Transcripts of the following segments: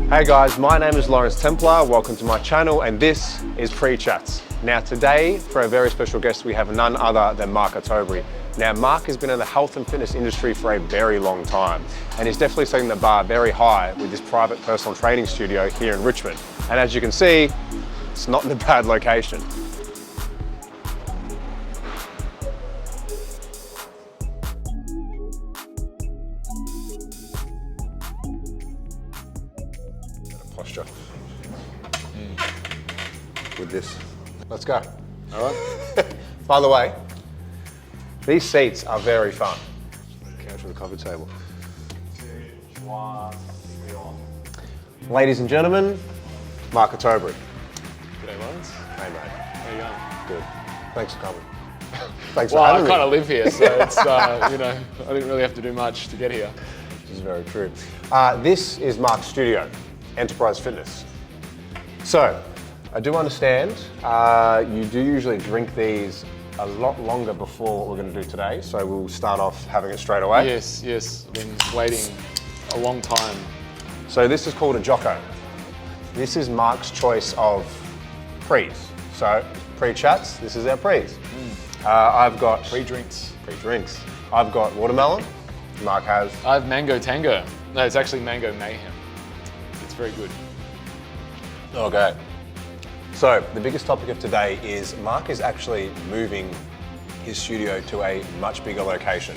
Hey guys, my name is Lawrence Templar. Welcome to my channel, and this is Pre-Chats. Now today, for a very special guest, we have none other than Mark Ottobre. Now Mark has been in the health and fitness industry for a very long time, and he's definitely setting the bar very high with this private personal training studio here in Richmond. And as you can see, it's not in a bad location. Posture. With this. Let's go. All right. By the way, these seats are very fun. Couch with a coffee table. Ladies and gentlemen, Mark Ottobre. G'day, Lawrence. Hey mate. How you going? Good. Thanks for coming. Thanks Well, for I having me. kind of live here, so it's, you know, I didn't really have to do much to get here. This is very true. This is Mark's studio, Enterprise Fitness. So, I do understand you do usually drink these a lot longer before what we're going to do today, so we'll start off having it straight away. Yes, yes. I've been waiting a long time. So this is called a jocko. This is Mark's choice of pre's. So, pre-chats, this is our pre's. I've got Pre-drinks. pre-drinks. I've got watermelon. Mark has I have mango tango. No, it's actually mango mayhem. It's very good. okay. So the biggest topic of today is Mark is actually moving his studio to a much bigger location.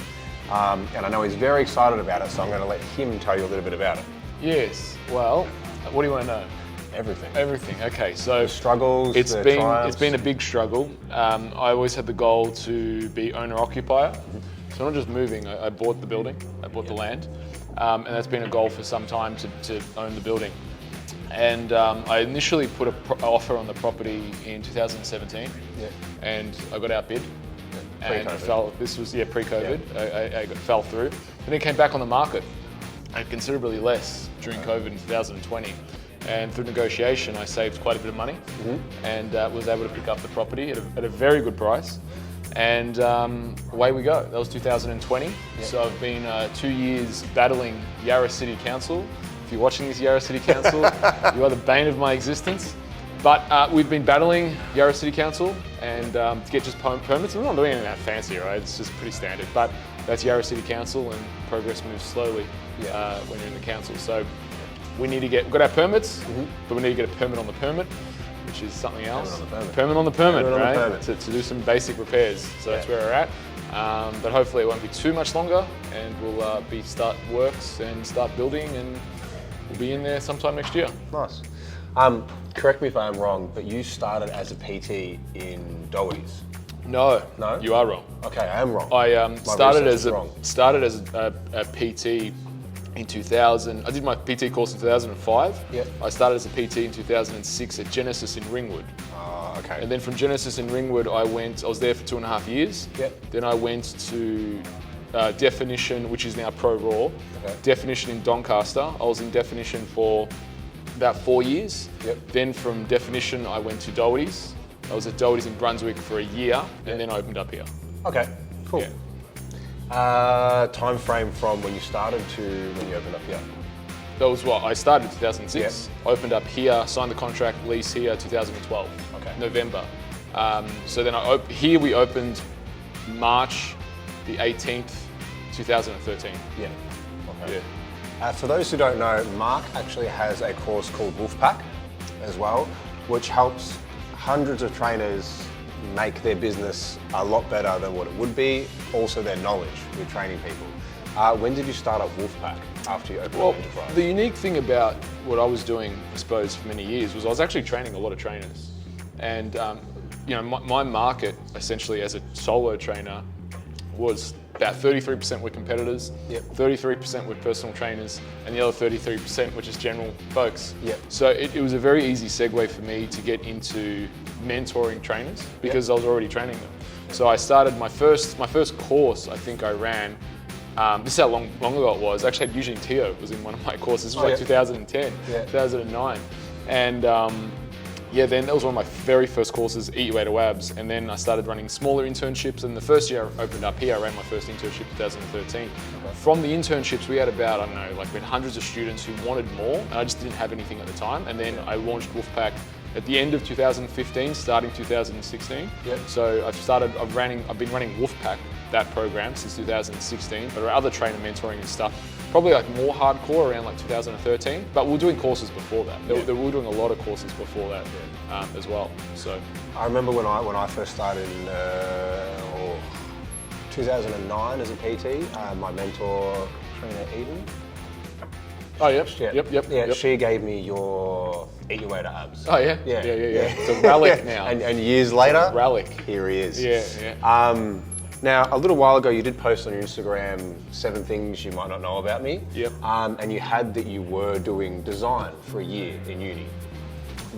And I know he's very excited about it, so I'm going to let him tell you a little bit about it. Yes. Well, what do you want to know? Everything. Everything. Okay, so The struggles, it's the been triumphs. it's been a big struggle. I always had the goal to be owner-occupier. So I'm not just moving. I bought the building. I bought the land, and that's been a goal for some time to own the building. And I initially put an offer on the property in 2017, and I got outbid. And Pre-COVID. this was pre-COVID. I fell through, and it came back on the market at considerably less during COVID in 2020. And through negotiation, I saved quite a bit of money, and was able to pick up the property at a very good price. And away we go. That was 2020. So I've been 2 years battling Yarra City Council. If you're watching this, Yarra City Council, you are the bane of my existence. But we've been battling Yarra City Council and to get just permits. We're not doing anything that fancy, right? It's just pretty standard. But that's Yarra City Council, and progress moves slowly when you're in the council. So we need to we've got our permits, but we need to get a permit on the permit, which is something else. Permit on the permit, right? To do some basic repairs. So that's where we're at. But hopefully it won't be too much longer, and we'll start works and start building, and we'll be in there sometime next year. Nice. Correct me if I'm wrong, but you started as a PT in Doherty's. No, No? you are wrong. Okay, I am wrong. I started research as is wrong. a PT in 2000. I did my PT course in 2005. Yep. I started as a PT in 2006 at Genesis in Ringwood. Okay. And then from Genesis in Ringwood, I was there for 2.5 years. Yep. Then I went to Definition, which is now Pro Raw. Okay. Definition in Doncaster. I was in Definition for about 4 years. Yep. Then from Definition, I went to Doherty's. I was at Doherty's in Brunswick for a year, and then I opened up here. Okay, cool. Yeah. Time frame from when you started to when you opened up here? That was what I started in 2006. Yep. I opened up here, signed the contract, lease here, 2012. Okay. November. So then here we opened March the 18th, 2013. Yeah. Okay. Yeah. For those who don't know, Mark actually has a course called Wolfpack as well, which helps hundreds of trainers make their business a lot better than what it would be, also their knowledge with training people. When did you start up Wolfpack after you opened up Enterprise? The unique thing about what I was doing, I suppose, for many years was I was actually training a lot of trainers. And you know, my market, essentially as a solo trainer, was about 33% with competitors, 33% with personal trainers, and the other 33% were just general folks. So it was a very easy segue for me to get into mentoring trainers because I was already training them. So I started my first course. I think I ran. This is how long ago it was. Actually, had Eugene Teo was in one of my courses. This was like 2010, 2009, and yeah, then that was one of my very first courses, Eat Your Way to Abs. And then I started running smaller internships. And the first year I opened up here, I ran my first internship in 2013. Okay. From the internships, we had about, I don't know, like we had hundreds of students who wanted more. And I just didn't have anything at the time. And then I launched Wolfpack at the end of 2015, starting 2016. Yep. So I've been running Wolfpack, that program, since 2016. But other trainer mentoring and stuff, probably like more hardcore around like 2013. But we were doing courses before that. We were doing a lot of courses before that as well. So I remember when I first started in 2009 as a PT. My mentor, trainer Eden. Oh, yep. Yeah, she gave me your Eat Your Way to Abs. Oh, yeah? Yeah. It's a relic now. And years later, relic. Here he is. Yeah. Now, a little while ago, you did post on your Instagram 7 things you might not know about me. Yep. And you had that you were doing design for a year in uni.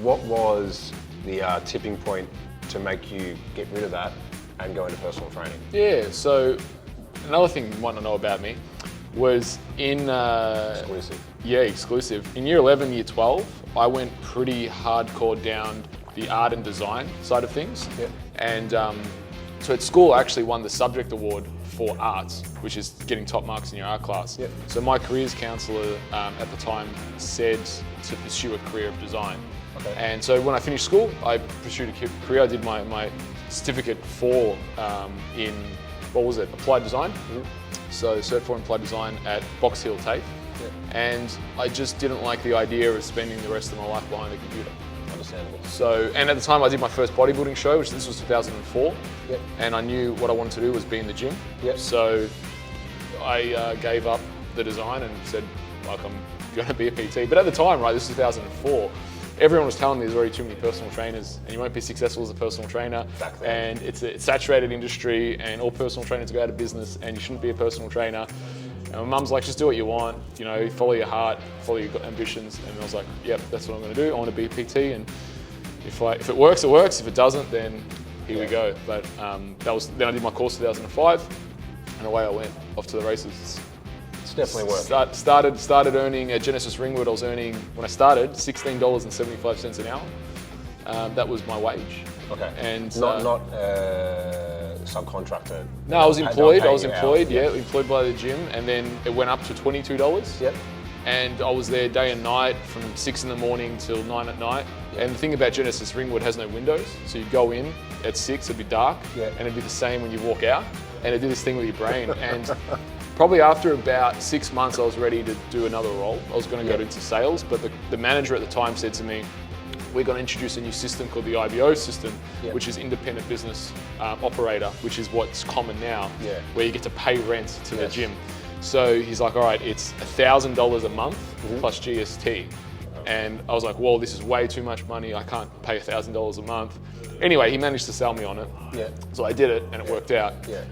What was the tipping point to make you get rid of that and go into personal training? Yeah, so another thing you might not know about me was in... exclusive. Yeah, exclusive. In year 11, year 12, I went pretty hardcore down the art and design side of things. Yep. And so at school, I actually won the subject award for arts, which is getting top marks in your art class. Yep. So my careers counsellor at the time said to pursue a career of design. Okay. And so when I finished school, I pursued a career. I did my certificate for in, what was it, applied design. Mm-hmm. So Cert 4 Applied Design at Box Hill TAFE. Yeah. And I just didn't like the idea of spending the rest of my life behind a computer. Understandable. So, and at the time I did my first bodybuilding show, which this was 2004. Yep. And I knew what I wanted to do was be in the gym. Yep. So I gave up the design and said, like, I'm going to be a PT. But at the time, right, this is 2004, everyone was telling me there's already too many personal trainers and you won't be successful as a personal trainer. Exactly. And it's a saturated industry and all personal trainers go out of business and you shouldn't be a personal trainer. And my mum's like, just do what you want, you know, follow your heart, follow your ambitions. And I was like, yep, that's what I'm going to do. I want to be a PT, and if it works, it works. If it doesn't, then here we go. But then I did my course in 2005 and away I went off to the races. It's definitely worth it. Started earning at Genesis Ringwood. I was earning, when I started, $16.75 an hour. That was my wage. Okay. And not subcontractor. No, I was employed. Yeah, employed by the gym, and then it went up to $22. Yep. And I was there day and night from 6 in the morning till 9 at night. Yep. And the thing about Genesis Ringwood has no windows, so you go in at 6, it'd be dark, and it'd be the same when you walk out. And it'd do this thing with your brain. And probably after about 6 months, I was ready to do another role. I was going to go into sales, but the manager at the time said to me, we're going to introduce a new system called the IBO system, which is independent business operator, which is what's common now, where you get to pay rent to the gym. So he's like, all right, it's $1,000 a month plus GST. And I was like, well, this is way too much money. I can't pay $1,000 a month. Anyway, he managed to sell me on it. Yeah. So I did it and it worked out. Yeah.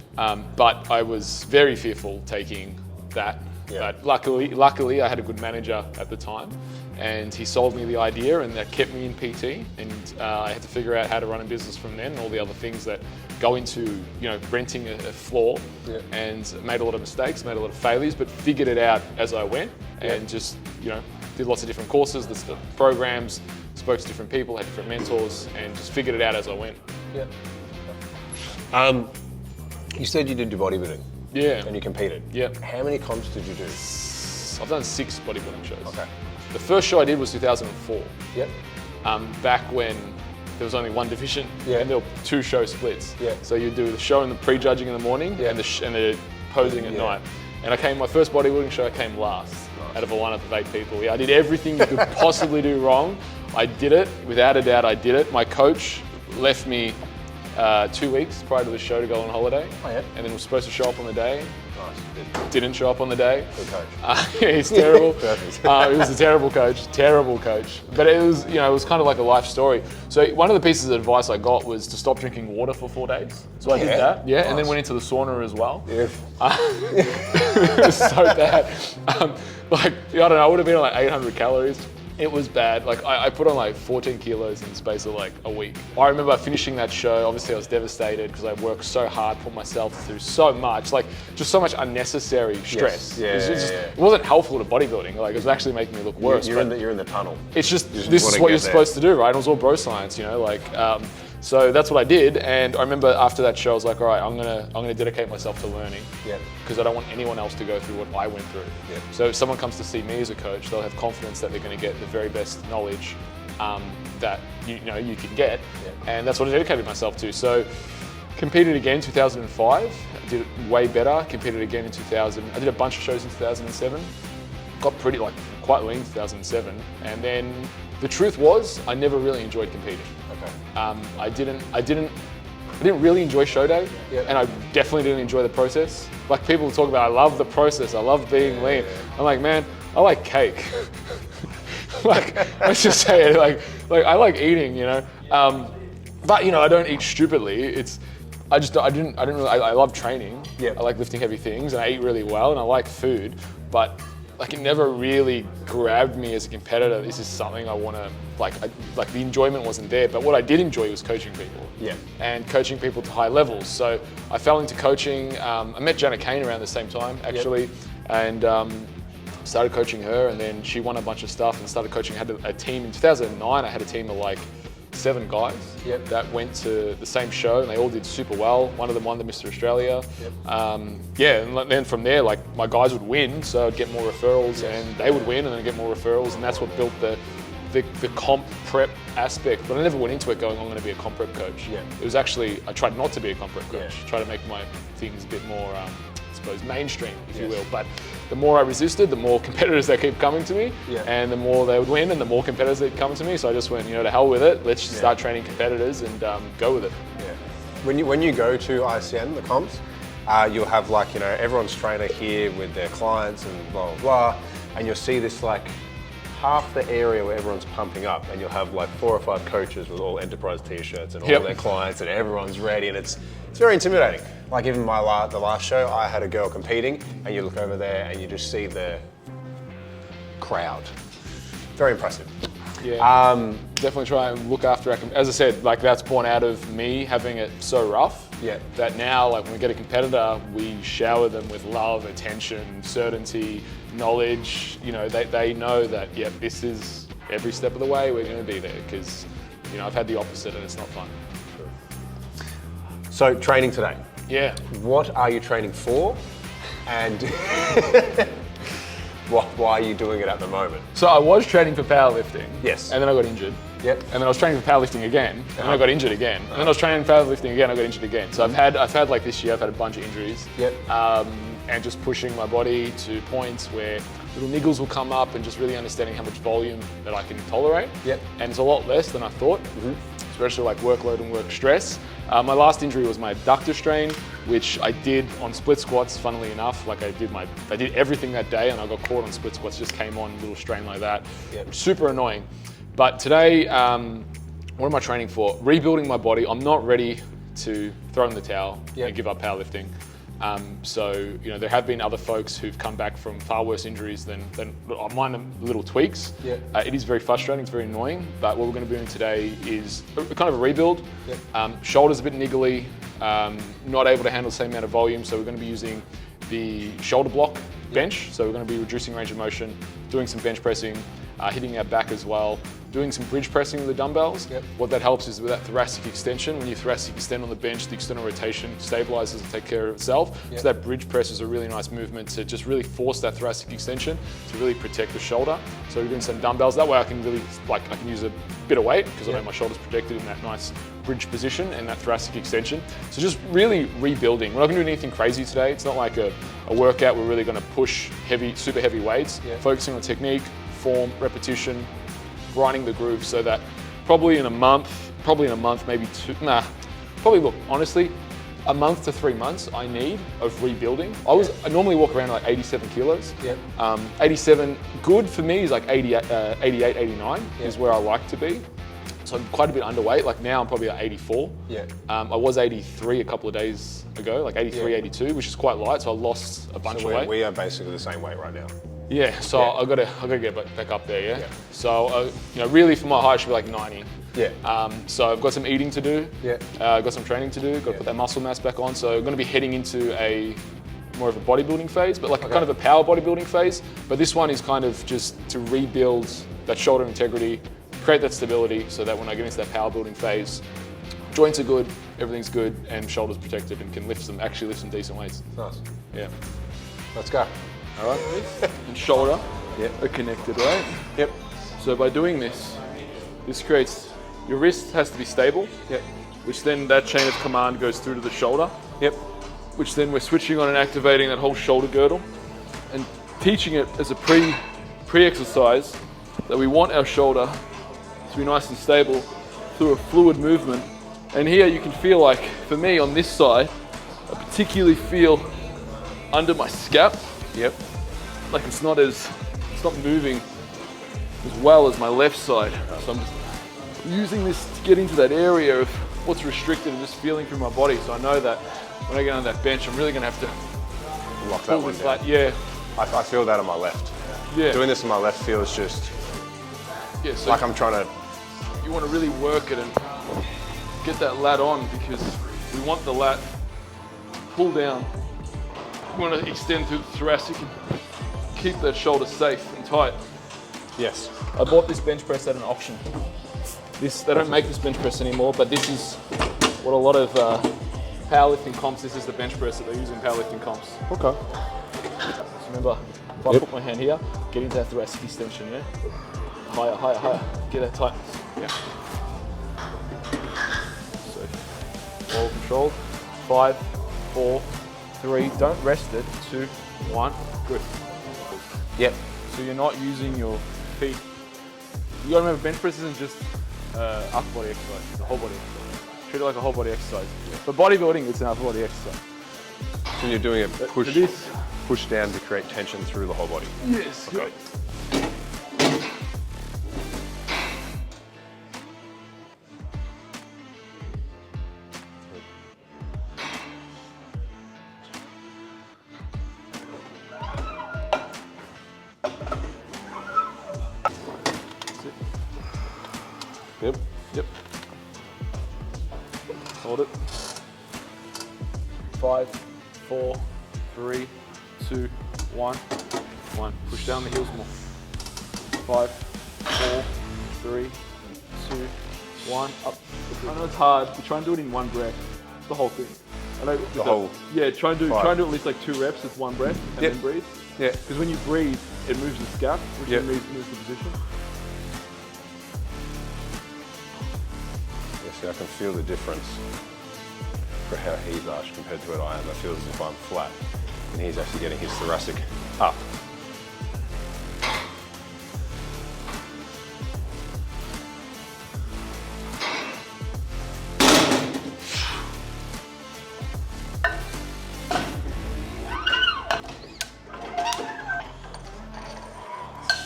But I was very fearful taking that. Yeah. But luckily, I had a good manager at the time, and he sold me the idea, and that kept me in PT. And I had to figure out how to run a business from then, and all the other things that go into, you know, renting a floor. And made a lot of mistakes, made a lot of failures, but figured it out as I went, and just, you know, did lots of different courses, the programs, spoke to different people, had different mentors, and just figured it out as I went. Yeah. You said you did do bodybuilding. Yeah. And you competed. Yep. How many comps did you do? I've done 6 bodybuilding shows. Okay. The first show I did was 2004. Yep. Back when there was only one division, and there were 2 show splits. Yeah. So you do the show and the pre-judging in the morning, and the posing at night. And my first bodybuilding show, I came last out of a lineup of 8 people. Yeah, I did everything you could possibly do wrong. I did it, without a doubt I did it. My coach left me 2 weeks prior to the show to go on holiday. Oh, yeah. And then was supposed to show up on the day. Nice. Didn't show up on the day. Good coach. He's terrible. Perfect. He was a terrible coach. But it was, you know, it was kind of like a life story. So one of the pieces of advice I got was to stop drinking water for 4 days. So I did that. Yeah. Nice. And then went into the sauna as well. Yeah. It was so bad. Like, I don't know, I would have been on like 800 calories. It was bad. Like I put on like 14 kilos in the space of like a week. I remember finishing that show. Obviously I was devastated because I worked so hard, put myself through so much, like just so much unnecessary stress. It wasn't helpful to bodybuilding. Like it was actually making me look worse. You're in the tunnel. It's just, this is what you're supposed to do, right? It was all bro science, you know, like, so that's what I did. And I remember after that show, I was like, all right, I'm gonna dedicate myself to learning. Because I don't want anyone else to go through what I went through. So if someone comes to see me as a coach, they'll have confidence that they're going to get the very best knowledge that you can get. And that's what I dedicated myself to. So competed again in 2005, did it way better. Competed again in 2000. I did a bunch of shows in 2007. Got pretty quite lean in 2007. And then the truth was, I never really enjoyed competing. I didn't really enjoy show day, and I definitely didn't enjoy the process. Like people talk about, I love the process, I love being lean. I'm like, man, I like cake. Like, let's just say it. Like I like eating, you know. But you know, I don't eat stupidly. I love training. I like lifting heavy things, and I eat really well, and I like food. But like it never really grabbed me as a competitor. This is something I want to like the enjoyment wasn't there. But what I did enjoy was coaching people. And coaching people to high levels. So I fell into coaching. I met Janet Kane around the same time actually, and started coaching her. And then she won a bunch of stuff and started coaching. I had a team in 2009. I had a team of like 7 guys that went to the same show, and they all did super well. One of them won the Mr. Australia. And then from there, like my guys would win, so I'd get more referrals, and they would win, and then I'd get more referrals, and that's what built the comp prep aspect. But I never went into it going, I'm going to be a comp prep coach. It was actually, I tried not to be a comp prep coach. Try to make my things a bit more, I suppose, mainstream, if you will. But the more I resisted, the more competitors that keep coming to me, and the more they would win, and the more competitors that come to me. So I just went, you know, to hell with it. Let's start training competitors and go with it. When you go to ICN, the comps, you'll have like, you know, everyone's trainer here with their clients and blah, blah, blah, and you'll see this like half the area where everyone's pumping up, and you'll have like 4 or 5 coaches with all Enterprise t-shirts and all their clients, and everyone's ready, and it's very intimidating. Like even the last show, I had a girl competing, and you look over there and you just see the crowd. Very impressive. Definitely try and look after, as I said, like that's born out of me having it so rough. That now, like when we get a competitor, we shower them with love, attention, certainty, knowledge. You know, they know that, this is every step of the way we're going to be there, because, you know, I've had the opposite and it's not fun. So training today. What are you training for? And why are you doing it at the moment? So I was training for powerlifting. And then I got injured. And then I was training for powerlifting again, and then I got injured again. And then I was training for powerlifting again, I got injured again. So I've had like this year, I've had a bunch of injuries. And just pushing my body to points where little niggles will come up, and just really understanding how much volume that I can tolerate. And it's a lot less than I thought, especially like workload and work stress. My last injury was my adductor strain, which I did on split squats, funnily enough. Like I did everything that day, and I got caught on split squats, just came on a little strain like that. Super annoying. But today, what am I training for? Rebuilding my body. I'm not ready to throw in the towel and give up powerlifting. So, you know, there have been other folks who've come back from far worse injuries than mine, are little tweaks. It is very frustrating, it's very annoying, but what we're going to be doing today is kind of a rebuild. Shoulders a bit niggly, not able to handle the same amount of volume, so we're going to be using the shoulder block bench. So we're going to be reducing range of motion, doing some bench pressing, hitting our back as well, doing some bridge pressing with the dumbbells. What that helps is with that thoracic extension. When you thoracic extend on the bench, the external rotation stabilizes and takes care of itself. So that bridge press is a really nice movement to just really force that thoracic extension to really protect the shoulder. So we're doing some dumbbells. That way I can really, I can use a bit of weight, because I know my shoulder's protected in that nice bridge position and that thoracic extension. So just really rebuilding. We're not gonna do anything crazy today. It's not like a workout. We're really gonna push super heavy weights, focusing on technique, form, repetition, grinding the groove, so that probably in a month, maybe 2, look, honestly, a month to 3 months I need of rebuilding. I normally walk around like 87 kilos. 87, good for me is like 88, 89 is where I like to be. So I'm quite a bit underweight. Like now I'm probably at 84. I was 83 a couple of days ago, like 83, 82, which is quite light. So I lost a bunch of weight. We are basically the same weight right now. Yeah, so I gotta get back up there, yeah? So, really for my height, I should be like 90. Yeah. So I've got some eating to do. Yeah. I've got some training to do, got to put that muscle mass back on. So I'm gonna be heading into more of a bodybuilding phase, but like kind of a power bodybuilding phase. But this one is kind of just to rebuild that shoulder integrity, create that stability so that when I get into that power building phase, joints are good, everything's good, and shoulders protected and can actually lift some decent weights. Nice. Yeah. Let's go. All right, and shoulder are connected, right? Yep. So by doing this creates, your wrist has to be stable, which then that chain of command goes through to the shoulder, which then we're switching on and activating that whole shoulder girdle and teaching it as a pre-exercise that we want our shoulder to be nice and stable through a fluid movement. And here you can feel like, for me on this side, I particularly feel under my scap. Yep. Like it's not moving as well as my left side. So I'm just using this to get into that area of what's restricted and just feeling through my body. So I know that when I get on that bench, I'm really gonna have to lock that one down. Yeah. I feel that on my left. Yeah. Doing this on my left feels just so like I'm trying to. You want to really work it and get that lat on because we want the lat pull down. We want to extend through the thoracic and keep that shoulder safe and tight. Yes. I bought this bench press at an auction. They don't make this bench press anymore, but this is what a lot of powerlifting comps, this is the bench press that they use in powerlifting comps. Okay. So remember, if I put my hand here, get into that thoracic extension, yeah? Higher, higher, higher. Get that tight. Yeah. So, all controlled. 5, 4, 3. Don't rest it. 2, 1. Good. Yep. So you're not using your feet. You gotta remember, bench press isn't just upper body exercise. It's a whole body exercise. Treat it like a whole body exercise. For bodybuilding, it's an upper body exercise. So you're doing a push down to create tension through the whole body. Yes. Okay. Yep. Yep. Hold it. 5, 4, 3, 2, 1. 1. Push down the heels more. 5, 4, 3, 2, 1. Up. I know it's hard, but try and do it in one breath. The whole thing. I know the whole. Yeah, try and do at least like 2 reps with one breath and then breathe. Yeah. Because when you breathe, it moves the scap, which then moves the position. See, I can feel the difference for how he's arched compared to what I am. I feel as if I'm flat and he's actually getting his thoracic up.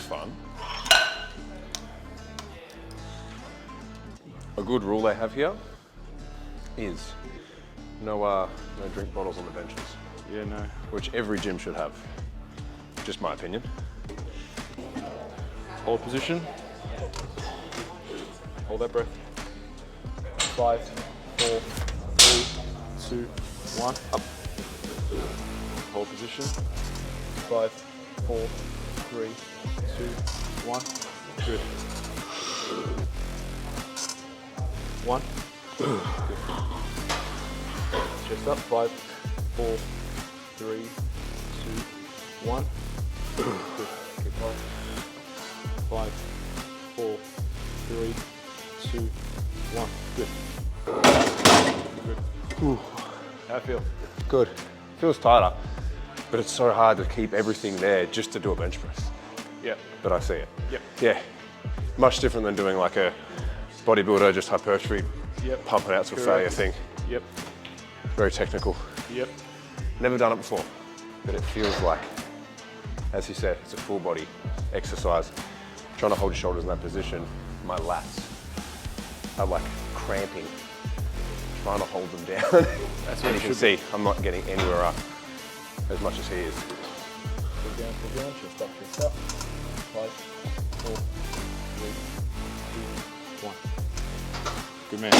Fun. A good rule they have here is no drink bottles on the benches. Yeah, no. Which every gym should have. Just my opinion. Hold position. Hold that breath. 5, 4, 3, 2, 1. Up. Hold position. 5, 4, 3, 2, 1. Good. 1. Good. Chest up. 5, 4, 3, 2, 1. Good. Keep going. 5, 4, 3, 2, 1. Good. Good. Ooh. How I feel? Good. Feels tighter, but it's so hard to keep everything there just to do a bench press. Yeah. But I see it. Yep. Yeah. Much different than doing like a bodybuilder, just hypertrophy, pump it out to a failure thing. Yep. Very technical. Yep. Never done it before, but it feels like, as you said, it's a full body exercise. Trying to hold your shoulders in that position, my lats are like cramping, trying to hold them down. That's and you can see I'm not getting anywhere up as much as he is. pull down, chest up, chest up. 5, 4, 3, 2, 1. Good man.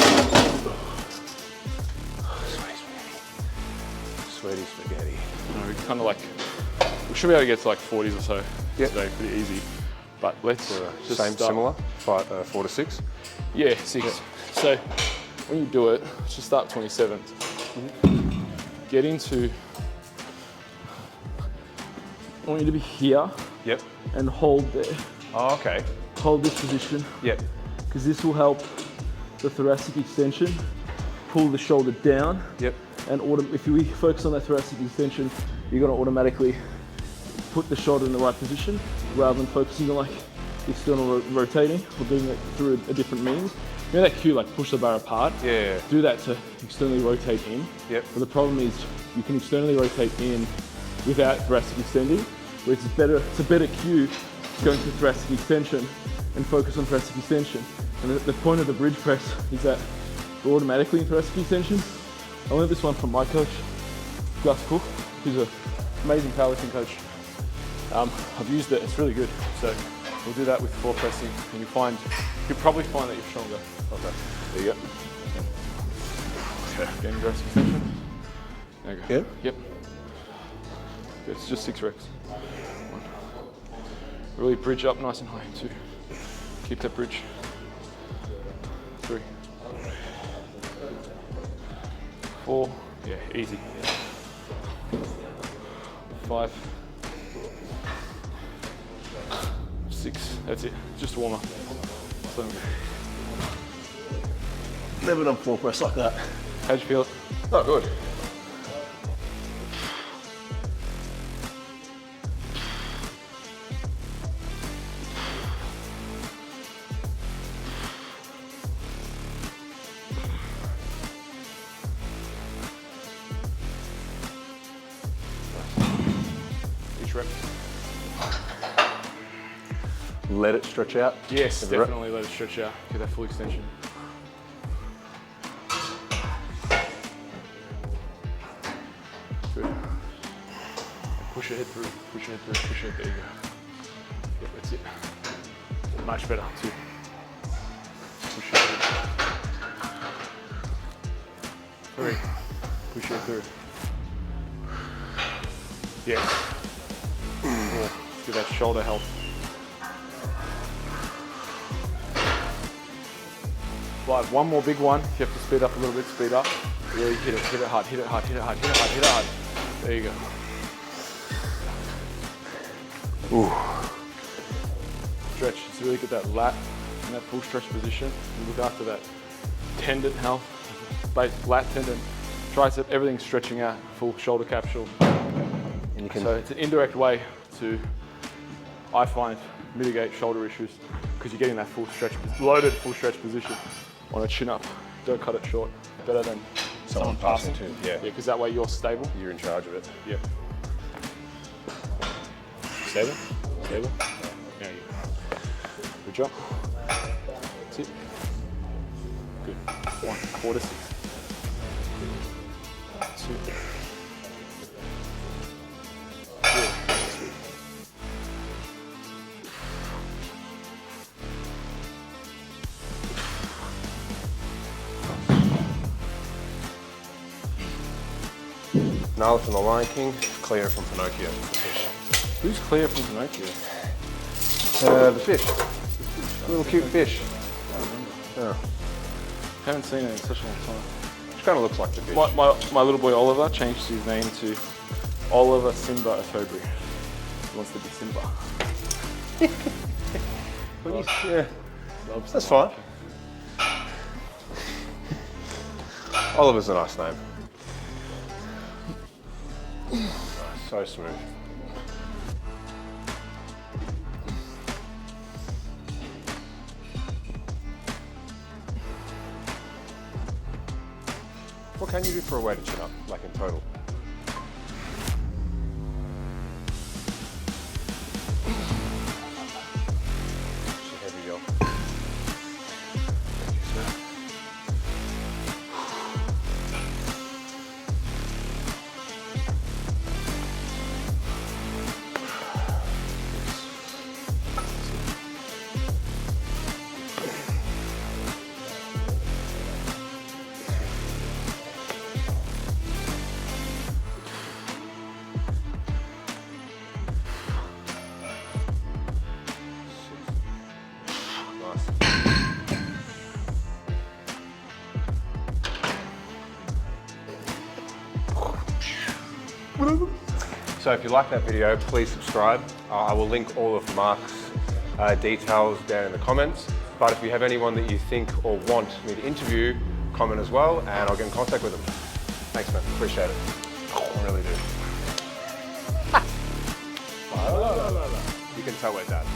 Sweaty spaghetti. No, we kind of like, we should be able to get to like 40s or so today, pretty easy. But let's just same, start. similar, 4 to 6. Yeah, 6. Yeah. So when you do it, just start 27th. Get into, I want you to be here. Yep. And hold there. Oh, okay. Hold this position. Yep. Because this will help the thoracic extension, pull the shoulder down. Yep. And if you focus on that thoracic extension, you're going to automatically put the shoulder in the right position rather than focusing on like external rotating or doing it through a different means. You know that cue, like push the bar apart? Yeah. Do that to externally rotate in. Yep. But the problem is you can externally rotate in without thoracic extending, where it's a better cue to go into thoracic extension and focus on thoracic extension. And the point of the bridge press is that we're automatically in thoracic extension. I learned this one from my coach, Gus Cook, who's an amazing powerlifting coach. I've used it, it's really good. So we'll do that with floor pressing and you'll probably find that you're stronger. Okay, there you go. Okay, again, thoracic extension. There you go. Yeah? Yep. Good, it's just 6 reps. 1. Really bridge up nice and high. 2. Keep that bridge. 3. 4. Yeah, easy. 5. 6. That's it. Just a warm up. So, Never done floor press like that. how'd you feel it? Oh, good. Each rep. Let it stretch out. Yes, Every rep. definitely let it stretch out. Get that full extension. Good. Push your head through, push your head through, push your head, there you go. Yep, that's it. Much better, 2. Push your head. 3. Push your head through. Yes. 4. Get that shoulder health. 5. One more big one. You have to speed up a little bit, speed up. Really hit it hard, hit it hard, hit it hard, hit it hard, hit it hard. There you go. Ooh. Stretch, just really get that lat in that full stretch position. And look after that tendon health, base, lat tendon, tricep, everything's stretching out, full shoulder capsule. And you can, So it's an indirect way to, I find, mitigate shoulder issues because you're getting that full stretch, loaded full stretch position on a chin up. Don't cut it short. Better than someone passing. Yeah. Yeah, because that way you're stable. You're in charge of it. Yep. Stable? Stable? There you go. Good job. That's it. Good. 1, 4 to 6. 2. Good. That's good. Nala from the Lion King, Cleo from Pinocchio. The fish. Who's Cleo from Pinocchio? The fish. Little cute fish. Yeah. Haven't seen it in such a long time. She kind of looks like the fish. My little boy Oliver changed his name to Oliver Simba Ottobre. He wants to be Simba. Yeah. That's fine. Oliver's a nice name. So smooth. What can you do for a weighted chin up, like in total? It's a heavy job. Thank you, sir. So if you like that video, please subscribe. I will link all of Mark's details down in the comments. But if you have anyone that you think or want me to interview, comment as well, and I'll get in contact with them. Thanks, man. Appreciate it. I really do. You can tell we're done.